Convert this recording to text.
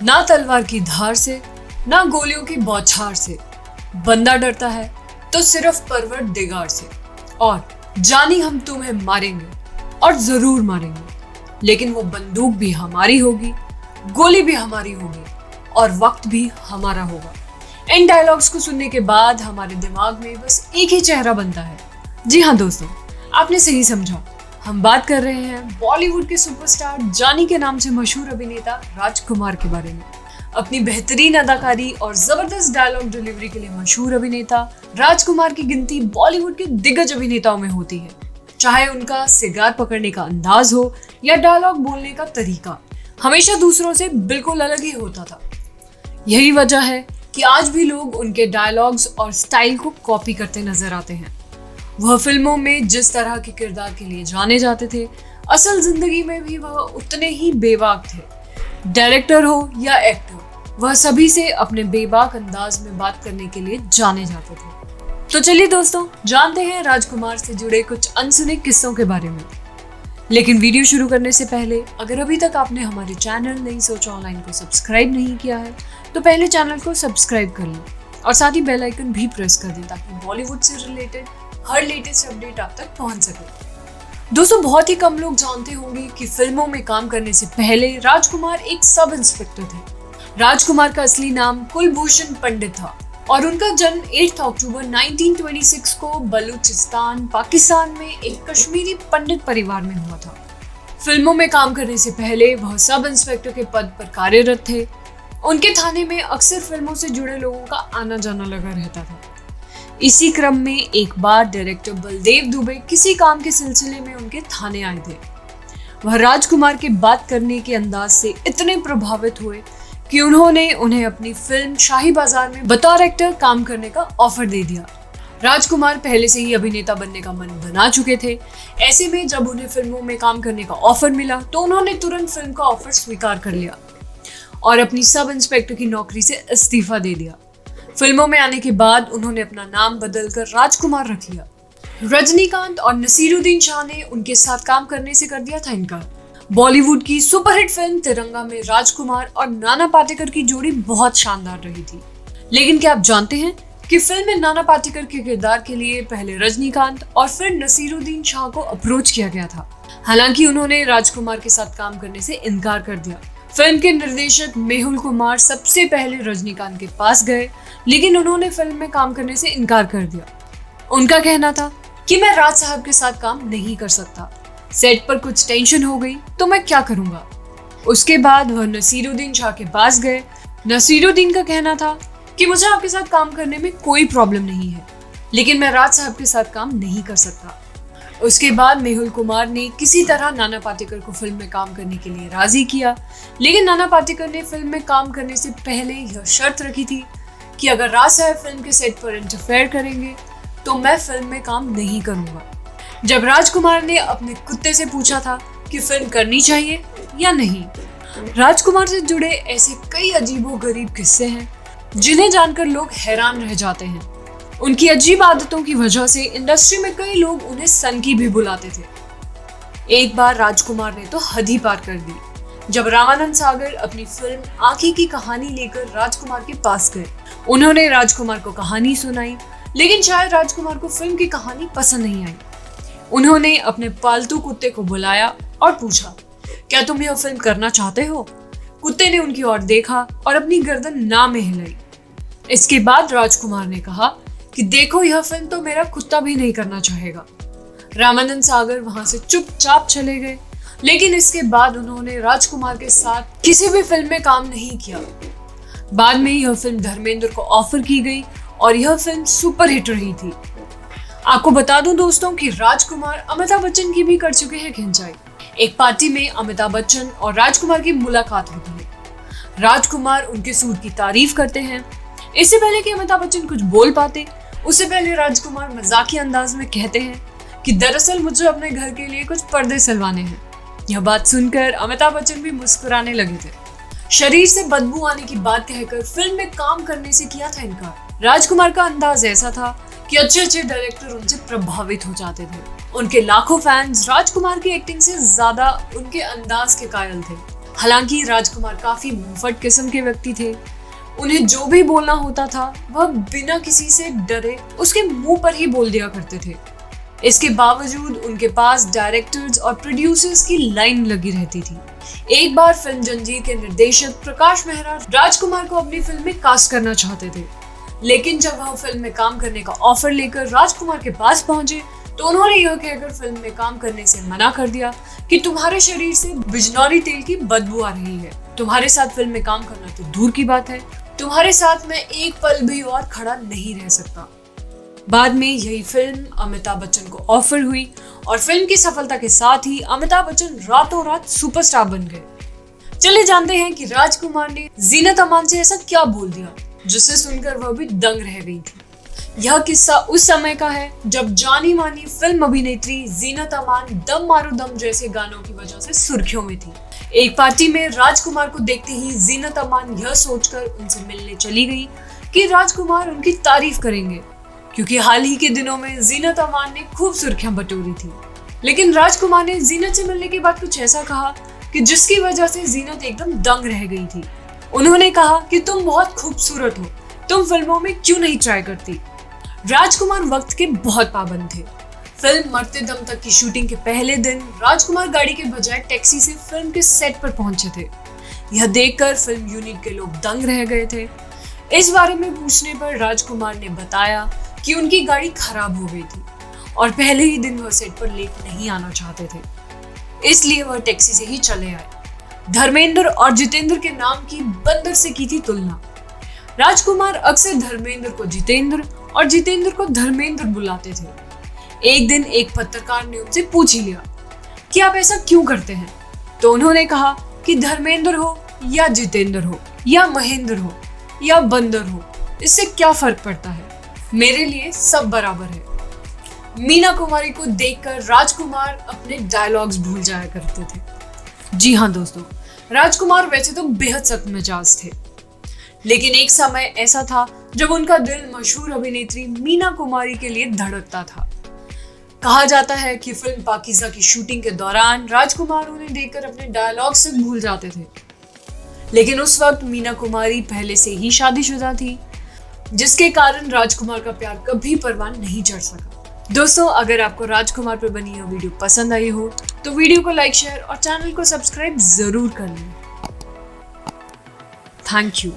ना तलवार की धार से, ना गोलियों की बौछार से। बंदा डरता है तो सिर्फ परवरदिगार से। और जानी हम तुम्हें मारेंगे, और जरूर मारेंगे, लेकिन वो बंदूक भी हमारी होगी, गोली भी हमारी होगी, और वक्त भी हमारा होगा। इन डायलॉग्स को सुनने के बाद हमारे दिमाग में बस एक ही चेहरा बनता है। जी हाँ दोस्तों, आपने सही समझा। हम बात कर रहे हैं बॉलीवुड के सुपरस्टार जानी के नाम से मशहूर अभिनेता राजकुमार के बारे में। अपनी बेहतरीन अदाकारी और जबरदस्त डायलॉग डिलीवरी के लिए मशहूर अभिनेता राजकुमार की गिनती बॉलीवुड के दिग्गज अभिनेताओं में होती है। चाहे उनका सिगार पकड़ने का अंदाज हो या डायलॉग बोलने का तरीका, हमेशा दूसरों से बिल्कुल अलग ही होता था। यही वजह है कि आज भी लोग उनके डायलॉग्स और स्टाइल को कॉपी करते नजर आते हैं। वह फिल्मों में जिस तरह के किरदार के लिए जाने जाते थे, असल जिंदगी में भी वह उतने ही बेबाक थे। डायरेक्टर हो या एक्टर, वह सभी से अपने बेबाक अंदाज में बात करने के लिए जाने जाते थे। तो चलिए दोस्तों, जानते हैं राजकुमार से जुड़े कुछ अनसुने किस्सों के बारे में। लेकिन वीडियो शुरू करने से पहले अगर अभी तक आपने हमारे चैनल नई सोच ऑनलाइन को सब्सक्राइब नहीं किया है तो पहले चैनल को सब्सक्राइब कर लें और साथ ही बेल आइकन भी प्रेस कर दें ताकि बॉलीवुड से रिलेटेड हर लेटेस्ट अपडेट आप तक पहुंच सके। दोस्तों, बहुत ही कम लोग जानते होंगे कि फिल्मों में काम करने से पहले राजकुमार एक सब इंस्पेक्टर थे। राजकुमार का असली नाम कुलभूषण पंडित था और उनका जन्म 8 अक्टूबर 1926 को बलूचिस्तान, पाकिस्तान में एक कश्मीरी पंडित परिवार में हुआ था। फिल्मों में काम करने से पहले वह सब इंस्पेक्टर के पद पर कार्यरत थे। उनके थाने में अक्सर फिल्मों से जुड़े लोगों का आना जाना लगा रहता था। इसी क्रम में एक बार डायरेक्टर बलदेव दुबे किसी काम के सिलसिले में उनके थाने आए थे। वह राजकुमार के बात करने के अंदाज से इतने प्रभावित हुए कि उन्होंने उन्हें अपनी फिल्म शाही बाजार में बतौर एक्टर काम करने का ऑफर दे दिया। राजकुमार पहले से ही अभिनेता बनने का मन बना चुके थे। ऐसे में जब उन्हें फिल्मों में काम करने का ऑफर मिला तो उन्होंने तुरंत फिल्म का ऑफर स्वीकार कर लिया और अपनी सब इंस्पेक्टर की नौकरी से इस्तीफा दे दिया। फिल्मों में आने के बाद उन्होंने अपना नाम बदलकर राजकुमार रख लिया। रजनीकांत और नसीरुद्दीन शाह ने उनके साथ काम करने से कर दिया था इनकार। बॉलीवुड की सुपरहिट फिल्म तिरंगा में राजकुमार और नाना पाटेकर की जोड़ी बहुत शानदार रही थी। लेकिन क्या आप जानते हैं कि फिल्म में नाना पाटेकर के किरदार के लिए पहले रजनीकांत और फिर नसीरुद्दीन शाह को अप्रोच किया गया था। हालांकि उन्होंने राजकुमार के साथ काम करने से इनकार कर दिया। फिल्म के निर्देशक मेहुल कुमार सबसे पहले रजनीकांत के पास गए, लेकिन उन्होंने फिल्म में काम करने से इनकार कर दिया। उनका कहना था कि मैं राज साहब के साथ काम नहीं कर सकता, सेट पर कुछ टेंशन हो गई तो मैं क्या करूंगा। उसके बाद वह नसीरुद्दीन शाह के पास गए। नसीरुद्दीन का कहना था कि मुझे आपके साथ काम करने में कोई प्रॉब्लम नहीं है, लेकिन मैं राज साहब के साथ काम नहीं कर सकता। उसके बाद मेहुल कुमार ने किसी तरह नाना पाटेकर को फिल्म में काम करने के लिए राजी किया, लेकिन नाना पाटेकर ने फिल्म में काम करने से पहले यह शर्त रखी थी कि अगर राज साहब फिल्म के सेट पर इंटरफेयर करेंगे तो मैं फिल्म में काम नहीं करूंगा। जब राजकुमार ने अपने कुत्ते से पूछा था कि फिल्म करनी चाहिए या नहीं, राजकुमार से जुड़े ऐसे कई अजीबोगरीब किस्से हैं जिन्हें जानकर लोग हैरान रह जाते हैं। उनकी अजीब आदतों की वजह से इंडस्ट्री में कई लोग उन्हें सनकी भी बुलाते थे। एक बार राजकुमार ने तो हद ही पार कर दी जब रामानंद सागर अपनी फिल्म आंखें की कहानी लेकर राजकुमार के पास गए। उन्होंने राजकुमार को कहानी सुनाई, लेकिन शायद राजकुमार को फिल्म की कहानी पसंद नहीं आई। उन्होंने अपने पालतू कुत्ते को बुलाया और पूछा, क्या तुम यह फिल्म करना चाहते हो? कुत्ते ने उनकी ओर देखा और अपनी गर्दन ना में हिलाई। इसके बाद राजकुमार ने कहा कि देखो, यह फिल्म तो मेरा कुत्ता भी नहीं करना चाहेगा। रामानंद सागर वहां से चुपचाप चले गए, लेकिन इसके बाद उन्होंने राजकुमार के साथ किसी भी फिल्म में काम नहीं किया। बाद में यह फिल्म धर्मेंद्र को ऑफर की गई और यह फिल्म सुपरहिट रही थी। आपको बता दूं दोस्तों कि राजकुमार अमिताभ बच्चन की भी कर चुके हैं खिंचाई। एक पार्टी में अमिताभ बच्चन और राजकुमार की मुलाकात होती है। राजकुमार उनके सूट की तारीफ करते हैं। इससे पहले कि अमिताभ बच्चन कुछ बोल पाते, उससे पहले राजकुमार मजाकिया अंदाज में कहते हैं कि दरअसल मुझे अपने घर के लिए कुछ पर्दे सिलवाने हैं। यह बात सुनकर अमिताभ बच्चन भी मुस्कुराने लगे थे। शरीर से बदबू आने की बात कहकर फिल्म में काम करने से किया था इनकार। राजकुमार का अंदाज ऐसा था कि अच्छे अच्छे डायरेक्टर उनसे प्रभावित हो जाते थे। उनके लाखों फैंस राजकुमार की एक्टिंग से ज्यादा उनके अंदाज के कायल थे। हालांकि राजकुमार काफी मुंहफट किस्म के व्यक्ति थे। उन्हें जो भी बोलना होता था वह बिना किसी से डरे उसके मुंह पर ही बोल दिया करते थे। इसके बावजूद उनके पास डायरेक्टर्स और प्रोड्यूसर्स की लाइन लगी रहती थी। एक बार फिल्म जंजीर के निर्देशक प्रकाश मेहरा राजकुमार को अपनी फिल्म में कास्ट करना चाहते थे, लेकिन जब वह फिल्म में काम करने का ऑफर लेकर राजकुमार के पास पहुंचे तो उन्होंने यह कहकर फिल्म में काम करने से मना कर दिया कि तुम्हारे शरीर से बिजनौरी तेल की बदबू आ रही है। तुम्हारे साथ फिल्म में काम करना तो दूर की बात है, तुम्हारे साथ मैं एक पल भी और खड़ा नहीं रह सकता। बाद में यही फिल्म अमिताभ बच्चन को ऑफर हुई और फिल्म की सफलता के साथ ही अमिताभ बच्चन रातों रात सुपरस्टार बन गए। चलिए जानते हैं कि राजकुमार ने जीनत अमान से ऐसा क्या बोल दिया जिसे सुनकर वह भी दंग रह गई थी। यह किस्सा उस समय का है जब जानी मानी फिल्म अभिनेत्री जीनत अमान दम मारो दम जैसे गानों की वजह से सुर्खियों में थी। एक पार्टी में राजकुमार को देखते ही जीनत अमान यह सोचकर उनसे मिलने चली गई कि राजकुमार उनकी तारीफ करेंगे, क्योंकि हाल ही के दिनों में जीनत अमान ने खूब सुर्खियां बटोरी थी। लेकिन राजकुमार ने जीनत से मिलने के बाद कुछ ऐसा कहा कि जिसकी वजह से जीनत एकदम दंग रह गई थी। उन्होंने कहा कि तुम बहुत खूबसूरत हो, तुम फिल्मों में क्यों नहीं ट्राई करती। राजकुमार वक्त के बहुत पाबंद थे। फिल्म मरते दम तक की शूटिंग के पहले दिन राजकुमार गाड़ी के बजाय टैक्सी से फिल्म के सेट पर पहुंचे थे। यह देखकर फिल्म यूनिट के लोग दंग रह गए थे। इस बारे में पूछने पर राजकुमार ने बताया कि उनकी गाड़ी खराब हो गई थी और पहले ही दिन वह सेट पर लेट नहीं आना चाहते थे, इसलिए वह टैक्सी से ही चले आए। धर्मेंद्र और जितेंद्र के नाम की बंदर से की थी तुलना। राजकुमार अक्सर धर्मेंद्र को जितेंद्र और जितेंद्र को धर्मेंद्र बुलाते थे। एक दिन एक पत्रकार ने उनसे पूछ ही लिया कि आप ऐसा क्यों करते हैं, तो उन्होंने कहा कि धर्मेंद्र हो या जितेंद्र हो या महेंद्र हो या बंदर हो, इससे क्या फर्क पड़ता है, मेरे लिए सब बराबर है। मीना कुमारी को देखकर राजकुमार अपने डायलॉग्स भूल जाया करते थे। जी हाँ दोस्तों, राजकुमार वैसे तो बेहद सख्त मिजाज थे, लेकिन एक समय ऐसा था जब उनका दिल मशहूर अभिनेत्री मीना कुमारी के लिए धड़कता था। कहा जाता है कि फिल्म पाकीज़ा की शूटिंग के दौरान राजकुमार उन्हें देखकर अपने डायलॉग से भूल जाते थे, लेकिन उस वक्त मीना कुमारी पहले से ही शादीशुदा थी, जिसके कारण राजकुमार का प्यार कभी परवान नहीं चढ़ सका। दोस्तों, अगर आपको राजकुमार पर बनी यह वीडियो पसंद आई हो तो वीडियो को लाइक, शेयर और चैनल को सब्सक्राइब जरूर कर लें। Thank you.